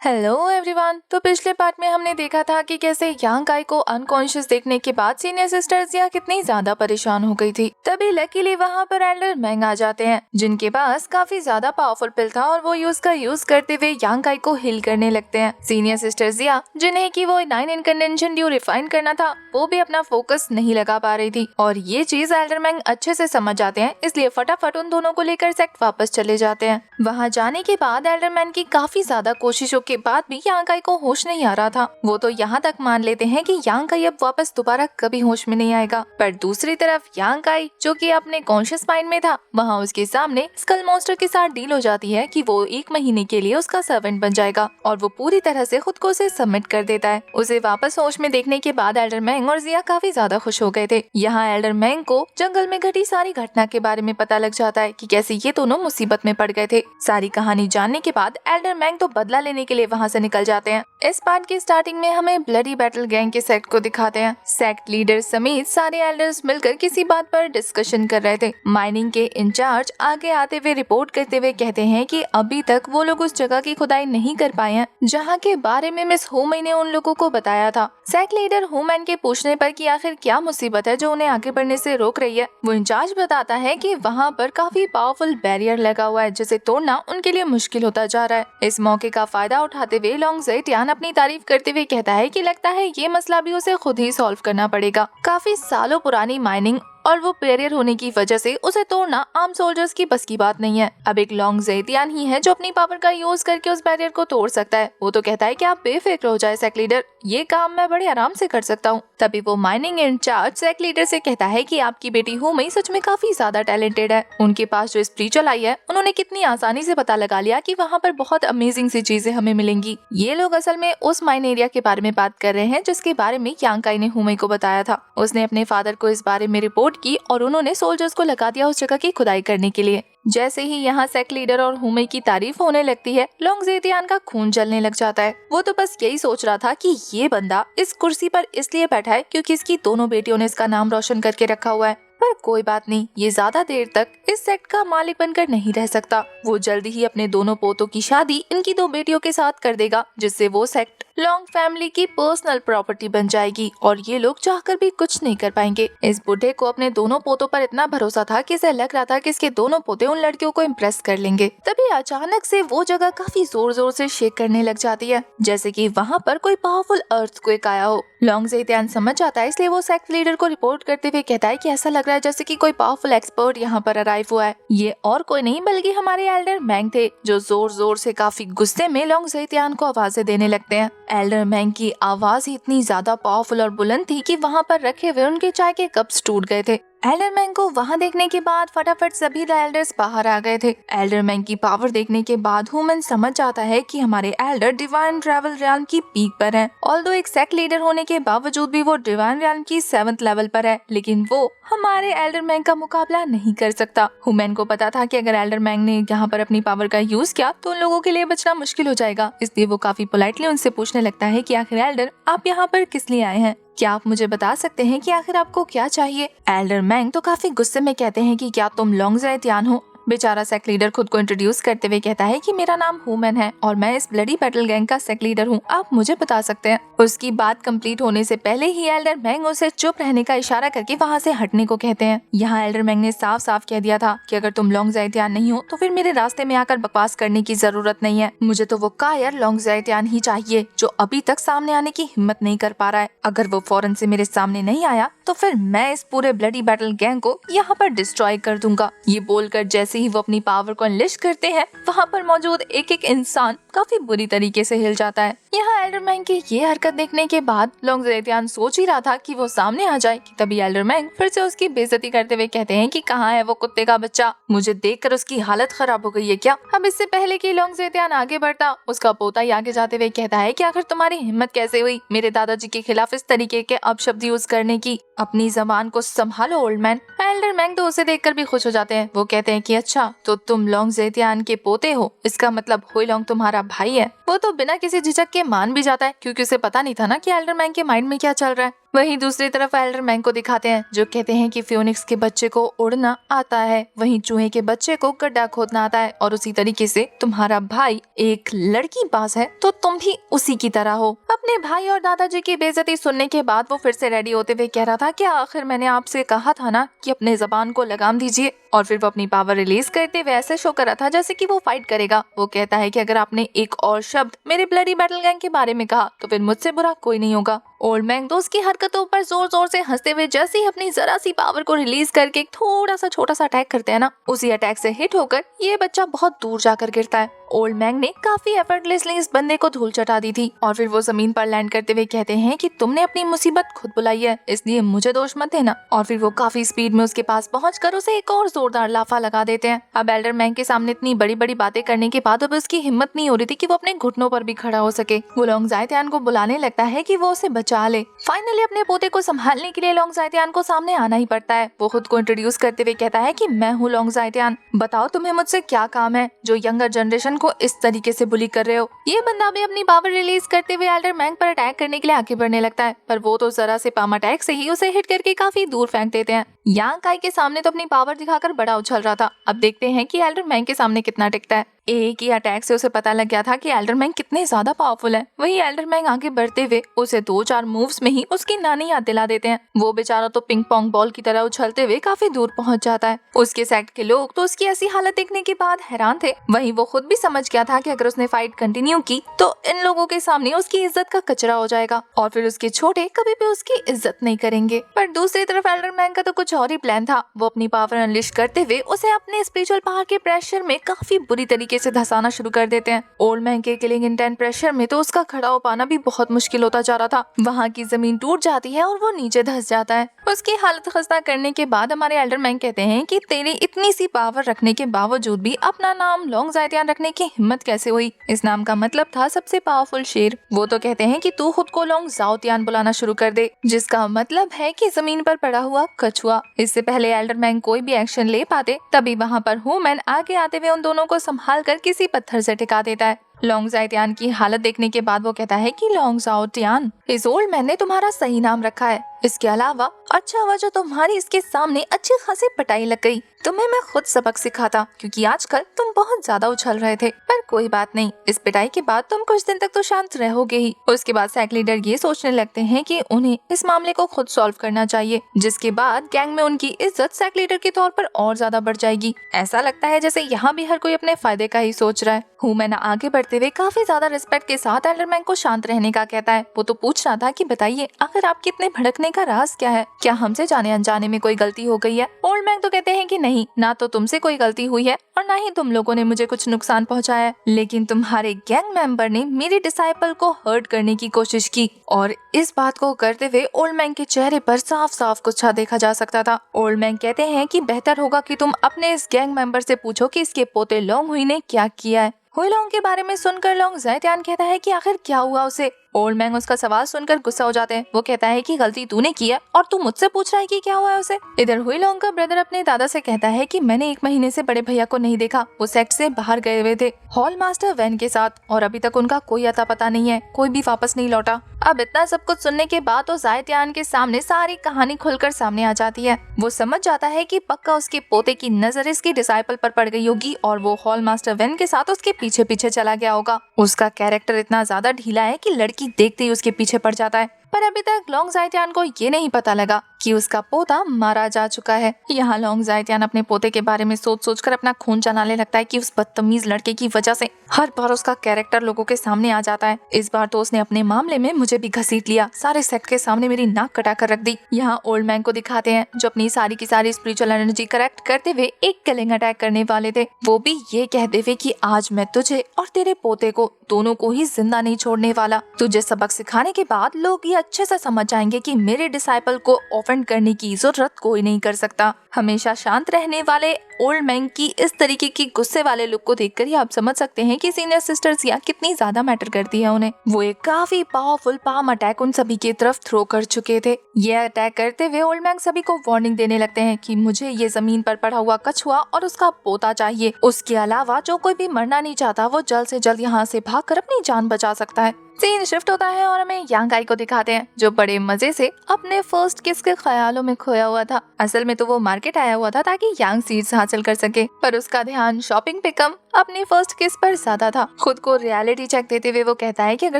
Hello everyone. तो पिछले part में हमने देखा था कि कैसे यांग काई को अनकॉन्शियस देखने के बाद सीनियर सिस्टर जिया कितनी ज्यादा परेशान हो गई थी। तभी लकीली वहाँ पर एल्डर मैंग आ जाते हैं, जिनके पास काफी ज्यादा पावरफुल पिल था और वो उसका यूज करते हुए यांग काई को हील करने लगते हैं। सीनियर सिस्टर जिया, जिन्हें की वो 9 इनकंडेंशन ड्यू रिफाइन करना था, वो भी अपना फोकस नहीं लगा पा रही थी और ये चीज एल्डर मैंग अच्छे से समझ जाते हैं, इसलिए फटाफट उन दोनों को लेकर सेक्ट वापस चले जाते हैं। वहाँ जाने के बाद एल्डर मैन की काफी ज्यादा कोशिशों के बाद भी यांग काई को होश नहीं आ रहा था। वो तो यहाँ तक मान लेते हैं कि यांग काई अब वापस दोबारा कभी होश में नहीं आएगा, पर दूसरी तरफ यांग काई, जो कि अपने कॉन्शियस माइंड में था, वहाँ उसके सामने स्कल मॉन्स्टर के साथ डील हो जाती है कि वो 1 महीने के लिए उसका सर्वेंट बन जाएगा और वो पूरी तरह से खुद को उसे सबमिट कर देता है। उसे वापस होश में देखने के बाद एल्डर मैंग और जिया काफी ज्यादा खुश हो गए थे। यहाँ एल्डर मैंग को जंगल में घटी सारी घटना के बारे में पता लग जाता है कि कैसे ये दोनों मुसीबत में पड़ गए थे। सारी कहानी जानने के बाद एल्डर मैंग तो बदला लेने के लिए वहाँ से निकल जाते हैं। इस पार्ट की स्टार्टिंग में हमें ब्लडी बैटल गैंग के सेक्ट को दिखाते हैं। सेक्ट लीडर समेत सारे एल्डर्स मिलकर किसी बात पर डिस्कशन कर रहे थे। माइनिंग के इंचार्ज आगे आते हुए रिपोर्ट करते हुए कहते हैं कि अभी तक वो लोग उस जगह की खुदाई नहीं कर पाए हैं जहाँ के बारे में मिस होमई ने उन लोगों को बताया था। सेक्ट लीडर होमैन के पूछने पर कि आखिर क्या मुसीबत है जो उन्हें आगे बढ़ने से रोक रही है, वो इंचार्ज बताता है कि वहाँ पर काफी पावरफुल बैरियर लगा हुआ है जिसे तोड़ना उनके लिए मुश्किल होता जा रहा है। इस मौके का फायदा उठाते हुए लॉन्ग ज़ेटियान अपनी तारीफ करते हुए कहता है कि लगता है ये मसला भी उसे खुद ही सॉल्व करना पड़ेगा। काफी सालों पुरानी माइनिंग और वो बैरियर होने की वजह से उसे तोड़ना आम सोल्जर्स की बस की बात नहीं है। अब एक लॉन्ग ज़ेटियान ही है जो अपनी पावर का यूज करके उस बैरियर को तोड़ सकता है। वो तो कहता है कि आप बेफिक्र हो जाए सेक्ट लीडर, ये काम मैं बड़े आराम से कर सकता हूँ। तभी वो माइनिंग इंचार्ज सेक्ट लीडर से कहता है कि आपकी बेटी होमई सच में काफी ज्यादा टैलेंटेड है। उनके पास जो स्पिरिचुअल आई है, उन्होंने कितनी आसानी से पता लगा लिया कि वहाँ पर बहुत अमेजिंग सी चीजें हमें मिलेंगी। ये लोग असल में उस माइन एरिया के बारे में बात कर रहे हैं जिसके बारे में यांग काई ने होमई को बताया था। उसने अपने फादर को इस बारे में रिपोर्ट की और उन्होंने सोल्जर्स को लगा दिया उस जगह की खुदाई करने के लिए। जैसे ही यहाँ सेक्ट लीडर और होमई की तारीफ होने लगती है, लॉन्ग ज़ेटियान का खून जलने लग जाता है। वो तो बस यही सोच रहा था कि ये बंदा इस कुर्सी पर इसलिए बैठा है क्योंकि इसकी दोनों बेटियों ने इसका नाम रोशन करके रखा हुआ है। पर कोई बात नहीं, ये ज्यादा देर तक इस सेक्ट का मालिक बनकर नहीं रह सकता। वो जल्दी ही अपने दोनों पोतों की शादी इनकी 2 बेटियों के साथ कर देगा, जिससे वो सेक्ट लॉन्ग फैमिली की पर्सनल प्रॉपर्टी बन जाएगी और ये लोग चाहकर भी कुछ नहीं कर पाएंगे। इस बुढ़े को अपने दोनों पोतों पर इतना भरोसा था कि इसे लग रहा था कि इसके दोनों पोते उन लड़कियों को इम्प्रेस कर लेंगे। तभी अचानक से वो जगह काफी जोर जोर से शेक करने लग जाती है, जैसे कि वहाँ पर कोई पावरफुल अर्थक्वेक आया हो। लॉन्ग ज़ेटियान समझ जाता है, इसलिए वो सेक्ट लीडर को रिपोर्ट करते हुए कहता है कि ऐसा लग रहा है जैसे कि कोई पावरफुल एक्सपर्ट यहाँ पर अराइव हुआ है। ये और कोई नहीं बल्कि हमारे एल्डर मैंग थे, जो जोर जोर से काफी गुस्से में लॉन्ग ज़ेटियान को आवाजें देने लगते हैं। एल्डर मैंग की आवाज ही इतनी ज्यादा पावरफुल और बुलंद थी कि वहाँ पर रखे हुए उनके चाय के कप्स टूट गए थे। एल्डर मैंग को वहाँ देखने के बाद फटाफट सभी द एल्डर्स बाहर आ गए थे। एल्डर मैंग की पावर देखने के बाद ह्यूमन समझ जाता है कि हमारे एल्डर डिवाइन ट्रैवल रियल्म की पीक पर हैं। ऑल्दो एक सेक्ट लीडर होने के बावजूद भी वो डिवाइन रियल्म की 7th लेवल पर है, लेकिन वो हमारे एल्डर मैंग का मुकाबला नहीं कर सकता। ह्यूमन को पता था कि अगर एल्डर मैंग ने यहाँ पर अपनी पावर का यूज किया तो उन लोगों के लिए बचना मुश्किल हो जाएगा, इसलिए वो काफी पोलाइटली उनसे पूछने लगता है कि आखिर एल्डर आप यहाँ पर किस लिए आए हैं, क्या आप मुझे बता सकते हैं कि आखिर आपको क्या चाहिए। एल्डर मैंग तो काफी गुस्से में कहते हैं कि क्या तुम लॉन्ग ज़ेटियान हो। बेचारा सेक्ट लीडर खुद को इंट्रोड्यूस करते हुए कहता है कि मेरा नाम ह्यूमन है और मैं इस ब्लडी बैटल गैंग का सेक्ट लीडर हूँ, आप मुझे बता सकते हैं। उसकी बात कंप्लीट होने से पहले ही एल्डर मैंग उसे चुप रहने का इशारा करके वहाँ से हटने को कहते हैं। यहाँ एल्डर मैंग ने साफ साफ कह दिया था कि अगर तुम लॉन्ग ज़ेटियान नहीं हो तो फिर मेरे रास्ते में आकर बकवास करने की जरूरत नहीं है। मुझे तो वो कायर लॉन्ग ज़ेटियान ही चाहिए जो अभी तक सामने आने की हिम्मत नहीं कर पा रहा है। अगर वो फौरन से मेरे सामने नहीं आया तो फिर मैं इस पूरे ब्लडी बैटल गैंग को यहाँ पर डिस्ट्रॉय कर दूंगा। ये बोलकर जैसे ही वो अपनी पावर को अनलिश करते हैं, वहाँ पर मौजूद एक एक इंसान काफी बुरी तरीके से हिल जाता है। यहाँ एल्डर मैंग की ये हरकत देखने के बाद लॉन्ग ज़ेटियान सोच ही रहा था कि वो सामने आ जाए कि तभी एल्डर मैंग फिर से उसकी बेइज्जती करते हुए कहते हैं कि कहाँ है वो कुत्ते का बच्चा, मुझे देखकर उसकी हालत खराब हो गई है क्या। अब इससे पहले कि लॉन्ग ज़ेटियान आगे बढ़ता, उसका पोता ही आगे जाते हुए कहता है कि आखिर तुम्हारी हिम्मत कैसे हुई मेरे दादाजी के खिलाफ इस तरीके के अपशब्द यूज करने की, अपनी जबान को संभालो ओल्ड मैन। एल्डर मैंग तो उसे देखकर भी खुश हो जाते हैं। वो कहते हैं कि अच्छा तो तुम लॉन्ग ज़ेटियान के पोते हो, इसका मतलब हुई लॉन्ग तुम्हारा भाई है। वो तो बिना किसी झिझक के मान भी जाता है क्योंकि उसे पता नहीं था ना कि एल्डर मैंग के माइंड में क्या चल रहा है। वहीं दूसरी तरफ एल्डर मैंग को दिखाते हैं जो कहते हैं कि फियोनिक्स के बच्चे को उड़ना आता है, वहीं चूहे के बच्चे को गड्ढा खोदना आता है और उसी तरीके से तुम्हारा भाई एक लड़की पास है तो तुम भी उसी की तरह हो। अपने भाई और दादाजी की बेइज्जती सुनने के बाद वो फिर से रेडी होते हुए कह रहा था कि आखिर मैंने आपसे कहा था ना कि अपने जबान को लगाम दीजिए, और फिर वो अपनी पावर रिलीज करते हुए ऐसे शो कर रहा था जैसे कि वो फाइट करेगा। वो कहता है कि अगर आपने एक और शब्द मेरे ब्लडी बैटल गैंग के बारे में कहा तो फिर मुझसे बुरा कोई नहीं होगा। ओल्ड मैंग तो उसकी हरकतों पर जोर जोर से हंसते हुए जैसे ही अपनी जरा सी पावर को रिलीज करके एक थोड़ा सा छोटा सा अटैक करते हैं ना, उसी अटैक से हिट होकर ये बच्चा बहुत दूर जाकर गिरता है। ओल्ड मैंग ने काफी एफर्टलेसली इस बंदे को धूल चटा दी थी और फिर वो जमीन पर लैंड करते हुए कहते हैं कि तुमने अपनी मुसीबत खुद बुलाई है, इसलिए मुझे दोष मत देना। और फिर वो काफी स्पीड में उसके पास पहुंचकर उसे एक और जोरदार लाफा लगा देते हैं। अब एल्डर मैंग के सामने इतनी बड़ी बड़ी बातें करने के बाद अब उसकी हिम्मत नहीं हो रही थी कि वो अपने घुटनों पर भी खड़ा हो सके। वो लोंग जायतियान को बुलाने लगता है कि वो उसे बचा ले। फाइनली अपने पोते को संभालने के लिए लोंग जायतियान को सामने आना ही पड़ता है। वो खुद को इंट्रोड्यूस करते हुए कहता है कि मैं हूँ लोंग जायतियान, बताओ तुम्हें मुझसे क्या काम है जो यंगर जनरेशन को इस तरीके से बुली कर रहे हो। ये बंदा भी अपनी पावर रिलीज करते हुए एल्डर मैंग पर अटैक करने के लिए आगे बढ़ने लगता है, पर वो तो जरा से पाम अटैक से ही उसे हिट करके काफी दूर फेंक देते हैं। यांग काई के सामने तो अपनी पावर दिखाकर बड़ा उछल रहा था। अब देखते हैं कि एल्डर मैंग के सामने कितना टिकता है। एक ही अटैक से उसे पता लग गया था कि एल्डर मैंग कितने ज्यादा पावरफुल है। वहीं एल्डर मैंग आगे बढ़ते हुए उसे 2-4 मूव्स में ही उसकी नानी याद दिला देते हैं। वो बेचारा तो पिंग पोंग बॉल की तरह उछलते हुए काफी दूर पहुंच जाता है। उसके सेट के लोग तो उसकी ऐसी हालत देखने के बाद हैरान थे। वहीं वो खुद भी समझ गया था कि अगर उसने फाइट कंटिन्यू की तो इन लोगों के सामने उसकी इज्जत का कचरा हो जाएगा और फिर उसके छोटे कभी भी उसकी इज्जत नहीं करेंगे। पर दूसरी तरफ एल्डर मैंग का तो कुछ और ही प्लान था। वो अपनी पावर अनलिश करते हुए उसे अपने स्पिरिचुअल पावर के प्रेशर में काफी बुरी तरीके से धंसाना शुरू कर देते हैं। ओल्ड मैंग के किलिंग इंटेंट प्रेशर में तो उसका खड़ा हो पाना भी बहुत मुश्किल होता जा रहा था। वहाँ की जमीन टूट जाती है और वो नीचे धंस जाता है। उसकी हालत खस्ता करने के बाद हमारे एल्डर मैंग कहते हैं कि तेरी इतनी सी पावर रखने के बावजूद भी अपना नाम लोंग जायतियान रखने की हिम्मत कैसे हुई। इस नाम का मतलब था सबसे पावरफुल शेर। वो तो कहते हैं कि तू खुद को लोंग जाओतियान बुलाना शुरू कर दे, जिसका मतलब है कि जमीन पर पड़ा हुआ कछुआ। इससे पहले एल्डर मैंग कोई भी एक्शन ले पाते तभी वहाँ पर हुमैन आगे आते हुए उन दोनों को संभाल कर किसी पत्थर से टिका देता है। लोंग जायतियान की हालत देखने के बाद वो कहता है कि लोंग जाओतियान, इस ओल्ड मैन ने तुम्हारा सही नाम रखा है। इसके अलावा अच्छा हुआ जो तुम्हारी इसके सामने अच्छी खासी पिटाई लग गई। तुम्हें मैं खुद सबक सिखाता क्योंकि आजकल तुम बहुत ज्यादा उछल रहे थे। पर कोई बात नहीं, इस पिटाई के बाद तुम कुछ दिन तक तो शांत रहोगे ही। उसके बाद सैक लीडर ये सोचने लगते हैं कि उन्हें इस मामले को खुद सॉल्व करना चाहिए, जिसके बाद गैंग में उनकी इज्जत सैक लीडर के तौर पर और ज्यादा बढ़ जाएगी। ऐसा लगता है जैसे यहाँ भी हर कोई अपने फायदे का ही सोच रहा है। हुमैन आगे बढ़ते हुए काफी ज्यादा रिस्पेक्ट के साथ एल्डर मैंग को शांत रहने का कहता है। वो तो पूछ रहा था कि बताइए आखिर आपके इतने भड़कने का राज क्या है, क्या हमसे जाने अनजाने में कोई गलती हो गई है। ओल्ड मैंग तो कहते हैं कि नहीं, ना तो तुमसे कोई गलती हुई है और ना ही तुम लोगों ने मुझे कुछ नुकसान पहुंचाया है, लेकिन तुम्हारे गैंग मेंबर ने मेरे डिसाइपल को हर्ट करने की कोशिश की। और इस बात को करते हुए ओल्ड मैंग के चेहरे पर साफ साफ गुस्सा देखा जा सकता था। ओल्ड मैंग कहते हैं कि बेहतर होगा कि तुम अपने इस गैंग मेंबर से पूछो कि इसके पोते लोंग हुई ने क्या किया है। हुई लोंग के बारे में सुनकर लोंग जायतियान कहता है कि आखिर क्या हुआ उसे। ओल्ड मैंग उसका सवाल सुनकर गुस्सा हो जाते हैं। वो कहता है कि गलती तूने की है और तू मुझसे पूछ रहा है कि क्या हुआ है उसे। इधर हुई लोंग का ब्रदर अपने दादा से कहता है कि मैंने 1 महीने से बड़े भैया को नहीं देखा। वो सेक्ट से बाहर गए हुए थे हॉल मास्टर वैन के साथ और अभी तक उनका कोई अता पता नहीं है, कोई भी वापस नहीं लौटा। अब इतना सब कुछ सुनने के बाद तो जायतियान के सामने सारी कहानी खुलकर सामने आ जाती है। वो समझ जाता है कि पक्का उसके पोते की नजर इसकी डिसाइपल पर पड़ गई होगी और वो हॉल मास्टर वैन के साथ उसके पीछे पीछे चला गया होगा। उसका कैरेक्टर इतना ज्यादा ढीला है कि लड़की देखते ही उसके पीछे पड़ जाता है। पर अभी तक लोंग जायतियान को ये नहीं पता लगा कि उसका पोता मारा जा चुका है। यहाँ लोंग जायतियान अपने पोते के बारे में सोच सोच कर अपना खून चलाने लगता है कि उस बदतमीज लड़के की वजह से हर बार उसका कैरेक्टर लोगों के सामने आ जाता है। इस बार तो उसने अपने मामले में मुझे भी घसीट लिया, सारे सेक्ट के सामने मेरी नाक कटा कर रख दी। यहाँ ओल्ड मैन को दिखाते हैं जो अपनी सारी की सारी स्पिरिचुअल एनर्जी करेक्ट करते हुए एक किलिंग अटैक करने वाले थे। वो भी ये कहते हुए कि आज मैं तुझे और तेरे पोते को दोनों को ही जिंदा नहीं छोड़ने वाला। तुझे सबक सिखाने के बाद लोग ये अच्छे से समझ जाएंगे कि मेरे डिसाइपल को ऑफेंड करने की जरूरत कोई नहीं कर सकता। हमेशा शांत रहने वाले ओल्ड मैंग की इस तरीके की गुस्से वाले लुक को देखकर ही आप समझ सकते हैं कि सीनियर सिस्टर्स यहाँ कितनी ज्यादा मैटर करती है उन्हें। वो एक काफी पावरफुल पाम अटैक उन सभी की तरफ थ्रो कर चुके थे। ये अटैक करते हुए ओल्ड मैंग सभी को वार्निंग देने लगते हैं कि मुझे ये जमीन पर पड़ा हुआ कछुआ और उसका पोता चाहिए। उसके अलावा जो कोई भी मरना नहीं चाहता वो जल्द से जल्द यहाँ से भागकर अपनी जान बचा सकता है। सीन शिफ्ट होता है और हमें यांग आई को दिखाते हैं जो बड़े मजे से अपने फर्स्ट किस के ख्यालों में खोया हुआ था। असल में तो वो मार्केट आया हुआ था ताकि यांग सीड्स हासिल कर सके, पर उसका ध्यान शॉपिंग पे कम अपनी फर्स्ट किस पर ज्यादा था। खुद को रियलिटी चेक देते हुए वो कहता है कि अगर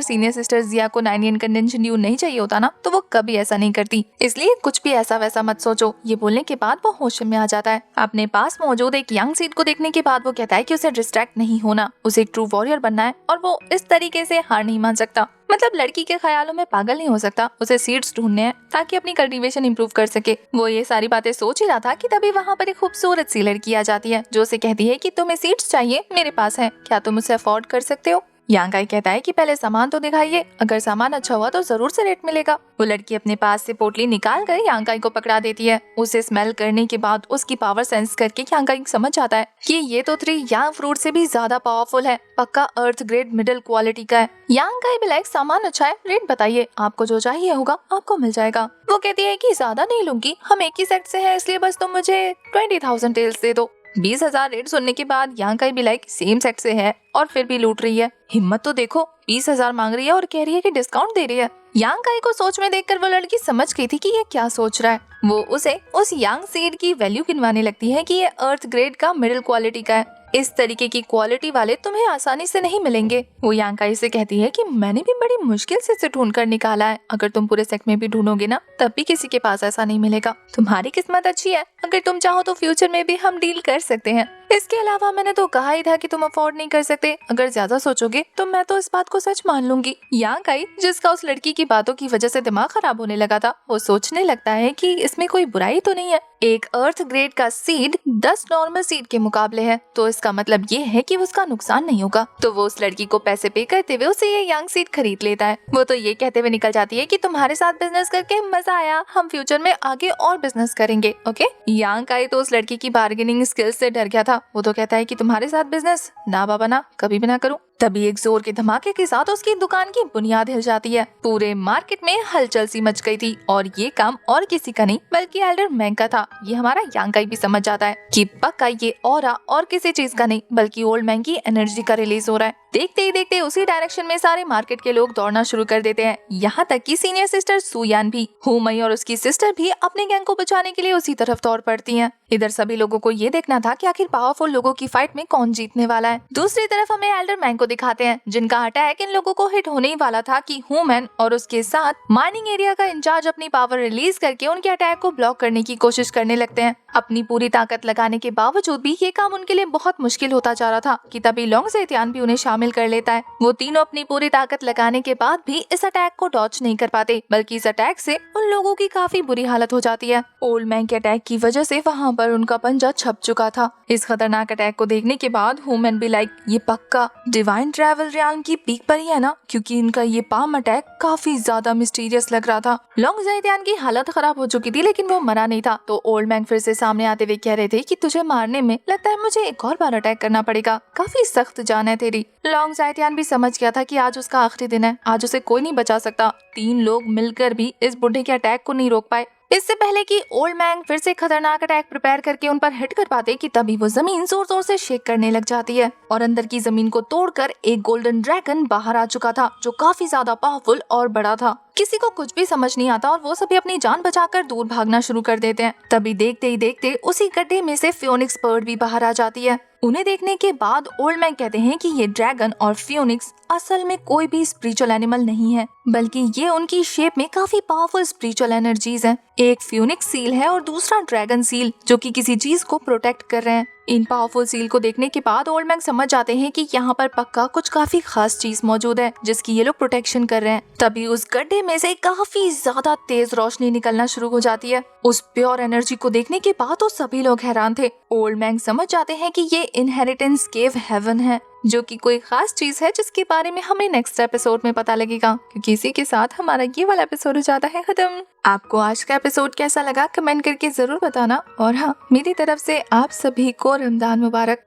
सीनियर सिस्टर जिया को 9 इन कंडेंशन ड्यू नहीं चाहिए होता ना तो वो कभी ऐसा नहीं करती, इसलिए कुछ भी ऐसा वैसा मत सोचो। ये बोलने के बाद वो होश में आ जाता है। अपने पास मौजूद एक यंग सीड को देखने के बाद वो कहता है कि उसे डिस्ट्रैक्ट नहीं होना, उसे एक ट्रू वॉरियर बनना है और वो इस तरीके से हार नहीं मान सकता। मतलब लड़की के ख्यालों में पागल नहीं हो सकता, उसे सीड्स ढूंढने हैं ताकि अपनी कल्टीवेशन इंप्रूव कर सके। वो ये सारी बातें सोच ही रहा था कि तभी वहाँ पर एक खूबसूरत सी लड़की आ जाती है जो उसे कहती है कि तुम्हें सीड्स चाहिए, मेरे पास है, क्या तुम उसे अफोर्ड कर सकते हो। यांग आई कहता है कि पहले सामान तो दिखाइए, अगर सामान अच्छा हुआ तो जरूर से रेट मिलेगा। वो लड़की अपने पास से पोटली निकाल कर यांग आई को पकड़ा देती है। उसे स्मेल करने के बाद उसकी पावर सेंस करके यांग आई समझ जाता है कि ये तो 3 यांग फ्रूट से भी ज्यादा पावरफुल है, पक्का अर्थ ग्रेड मिडिल क्वालिटी का है। यांग आई भी लाइक सामान अच्छा है, रेट बताइए, आपको जो चाहिए होगा आपको मिल जाएगा। वो कहती है कि ज्यादा नहीं लूंगी, हम एक ही सेट से है इसलिए बस तुम मुझे 20,000 टेल्स दे दो। 20,000 रेट सुनने के बाद यांग आई भी लाइक सेम सेट से है और फिर भी लूट रही है। हिम्मत तो देखो, 20,000 मांग रही है और कह रही है कि डिस्काउंट दे रही है। यांग आई को सोच में देखकर वो लड़की समझ गई थी कि ये क्या सोच रहा है। वो उसे उस यांग सीड की वैल्यू गिनवाने लगती है कि ये अर्थ ग्रेड का मिडिल क्वालिटी का है, इस तरीके की क्वालिटी वाले तुम्हें आसानी से नहीं मिलेंगे। वो यांग आई से कहती है कि मैंने भी बड़ी मुश्किल से इसे ढूंढ कर निकाला है, अगर तुम पूरे सेट में भी ढूंढोगे ना तब भी किसी के पास ऐसा नहीं मिलेगा। तुम्हारी किस्मत अच्छी है, अगर तुम चाहो तो फ्यूचर में भी हम डील कर सकते हैं। इसके अलावा मैंने तो कहा ही था कि तुम अफोर्ड नहीं कर सकते, अगर ज्यादा सोचोगे तो मैं तो इस बात को सच मान लूंगी। यांग आई जिसका उस लड़की की बातों की वजह से दिमाग खराब होने लगा था, वो सोचने लगता है कि इसमें कोई बुराई तो नहीं है। एक अर्थ ग्रेड का सीड 10 नॉर्मल सीड के मुकाबले है, तो इसका मतलब ये है कि उसका नुकसान नहीं होगा। तो वो उस लड़की को पैसे पे करते हुए उसे ये यंग सीड खरीद लेता है। वो तो ये कहते हुए निकल जाती है कि तुम्हारे साथ बिजनेस करके मजा आया, हम फ्यूचर में आगे और बिजनेस करेंगे, ओके। यांग आई तो उस लड़की की बार्गेनिंग स्किल्स से डर गया था। वो तो कहता है कि तुम्हारे साथ बिजनेस ना बाबा ना, कभी भी ना करूं। तभी एक जोर के धमाके के साथ उसकी दुकान की बुनियाद हिल जाती है। पूरे मार्केट में हलचल सी मच गई थी और ये काम और किसी का नहीं बल्कि एल्डर मैंग का था। ये हमारा यांग आई भी समझ जाता है कि पक्का ये ऑरा और किसी चीज का नहीं बल्कि ओल्ड मैंग की एनर्जी का रिलीज हो रहा है। देखते ही देखते उसी डायरेक्शन में सारे मार्केट के लोग दौड़ना शुरू कर देते हैं, यहाँ तक कि सीनियर सिस्टर सुयान भी, हुमई और उसकी सिस्टर भी अपने गैंग को बचाने के लिए उसी तरफ दौड़ पड़ती हैं। इधर सभी लोगों को ये देखना था कि आखिर पावरफुल लोगों की फाइट में कौन जीतने वाला है। दूसरी तरफ हमें एल्डर मैंग को दिखाते हैं जिनका अटैक इन लोगों को हिट होने ही वाला था कि हुमैन और उसके साथ माइनिंग एरिया का इंचार्ज अपनी पावर रिलीज करके उनके अटैक को ब्लॉक करने की कोशिश करने लगते हैं। अपनी पूरी ताकत लगाने के बावजूद भी ये काम उनके लिए बहुत मुश्किल होता जा रहा था कि तभी लोंग ज़ेतियान भी उन्हें शामिल कर लेता है। वो तीनों अपनी पूरी ताकत लगाने के बाद भी इस अटैक को डॉच नहीं कर पाते, बल्कि इस अटैक से उन लोगों की काफी बुरी हालत हो जाती है। ओल्ड मैंग के अटैक की वजह से वहाँ पर उनका पंजा छप चुका था। इस खतरनाक अटैक को देखने के बाद हुमैन भी लाइक ये पक्का डिवाइन ट्रैवल रियान की पीक पर ही है ना, क्योंकि इनका ये पाम अटैक काफी ज्यादा मिस्टीरियस लग रहा था। लोंग ज़ेतियान की हालत खराब हो चुकी थी लेकिन वो मरा नहीं था, तो ओल्ड मैंग फिर से सामने आते हुए कह रहे थे कि तुझे मारने में लगता है मुझे एक और बार अटैक करना पड़ेगा, काफी सख्त जान है तेरी। लोंग ज़ेतियान भी समझ गया था कि आज उसका आखिरी दिन है, आज उसे कोई नहीं बचा सकता। 3 लोग मिलकर भी इस बुढ़े के अटैक को नहीं रोक पाए। इससे पहले कि ओल्ड मैंग फिर से खतरनाक अटैक प्रिपेयर करके उन पर हिट कर पाते कि तभी वो जमीन जोर जोर से शेक करने लग जाती है और अंदर की जमीन को तोड़कर एक गोल्डन ड्रैगन बाहर आ चुका था जो काफी ज्यादा पावरफुल और बड़ा था। किसी को कुछ भी समझ नहीं आता और वो सभी अपनी जान बचाकर दूर भागना शुरू कर देते हैं। तभी देखते ही देखते उसी गड्ढे में से फियोनिक्स बर्ड भी बाहर आ जाती है। उन्हें देखने के बाद ओल्ड मैंग कहते हैं कि ये ड्रैगन और फियोनिक्स असल में कोई भी स्पिरिचुअल एनिमल नहीं है, बल्कि ये उनकी शेप में काफी पावरफुल स्पिरिचुअल एनर्जीज हैं। एक फियोनिक्स सील है और दूसरा ड्रैगन सील जो कि किसी चीज को प्रोटेक्ट कर रहे हैं। इन पावरफुल सील को देखने के बाद ओल्ड मैंग समझ जाते हैं कि यहाँ पर पक्का कुछ काफी खास चीज मौजूद है जिसकी ये लोग प्रोटेक्शन कर रहे हैं। तभी उस गड्ढे में से काफी ज्यादा तेज रोशनी निकलना शुरू हो जाती है। उस प्योर एनर्जी को देखने के बाद तो सभी लोग हैरान थे। ओल्ड मैंग समझ जाते हैं कि ये इनहेरिटेंस केव हेवन है। जो कि कोई खास चीज है जिसके बारे में हमें नेक्स्ट एपिसोड में पता लगेगा, क्योंकि इसी के साथ हमारा ये वाला एपिसोड हो जाता है खत्म। आपको आज का एपिसोड कैसा लगा कमेंट करके जरूर बताना, और हाँ, मेरी तरफ से आप सभी को रमजान मुबारक।